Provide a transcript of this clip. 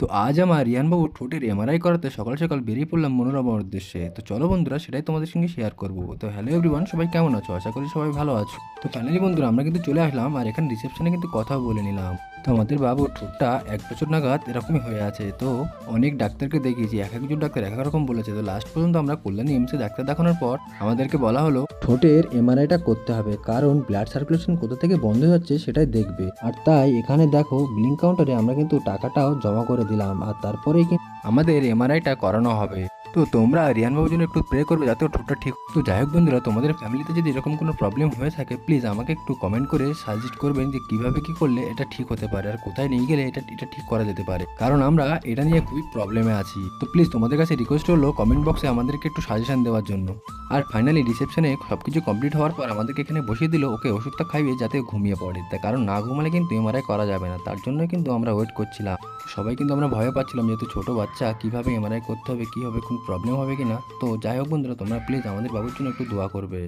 তো আজ আমার রিয়ানবাবু ঠোঁটের এমআরআই করাতে সকাল সকাল বেরিয়ে পড়লাম মনোরমার উদ্দেশ্যে। তো চলো বন্ধুরা, সেটাই তোমাদের সঙ্গে শেয়ার করবো। তো হ্যালো এভরিওয়ান, সবাই কেমন আছো? আশা করি সবাই ভালো আছো। তো ফাইনালি বন্ধুরা, আমরা কিন্তু চলে আসলাম আর এখানে রিসেপশনে কিন্তু কথাও বলে নিলাম। তো আমাদের বাবুর ঠোঁটটা 1 বছর নাগাদ এরকমই হয়ে আছে। তো অনেক ডাক্তারকে দেখিয়েছি, এক একজন ডাক্তার এক এক রকম বলেছে। তো লাস্ট পর্যন্ত আমরা কল্যাণী এমসে ডাক্তার দেখানোর পর আমাদেরকে বলা হলো ঠোঁটের এমআরআইটা করতে হবে, কারণ ব্লাড সার্কুলেশন কোথা থেকে বন্ধ হচ্ছে সেটাই দেখবে। আর তাই এখানে দেখো বিলিং কাউন্টারে আমরা কিন্তু টাকাটাও জমা করে দিলাম, আর তারপরেই কিন্তু আমাদের এমআরআইটা করানো হবে। তো তোমরা রিয়ান বাবুর জন্য একটু প্রে করবে যাতে ওর ঠোঁটটা ঠিক। তো যাই হোক বন্ধুরা, তোমাদের ফ্যামিলিতে যদি এরকম কোনো প্রবলেম হয়ে থাকে প্লিজ আমাকে একটু কমেন্ট করে সাজেস্ট করবেন যে কিভাবে কি করলে এটা ঠিক হতে পারে, আর কোথায় নিয়ে গেলে এটা এটা ঠিক করা যেতে পারে, কারণ আমরা এটা নিয়ে খুবই প্রবলেমে আছি। তো প্লিজ তোমাদের কাছে রিকোয়েস্ট হলো কমেন্ট বক্সে আমাদেরকে একটু সাজেশন দেওয়ার জন্য। আর ফাইনালি রিসেপশনে সবকিছু কমপ্লিট হওয়ার পর আমাদেরকে এখানে বসিয়ে দিল, ওকে ওষুধটা খাইয়ে যাতে ঘুমিয়ে পড়ে। তার কারণ না ঘুমালে কিন্তু এমআরআই করা যাবে না, তার জন্যই কিন্তু আমরা ওয়েট করছিলাম। সবাই কিন্তু আমরা ভয় পাচ্ছিলাম যেহেতু ছোট বাচ্চা, কিভাবে এমআরআই করতে হবে, কি হবে, কোন প্রবলেম হবে কিনা। তো যাই হোক বন্ধুরা, তোমরা প্লিজ আমাদের বাবুর জন্য একটু দোয়া করবে।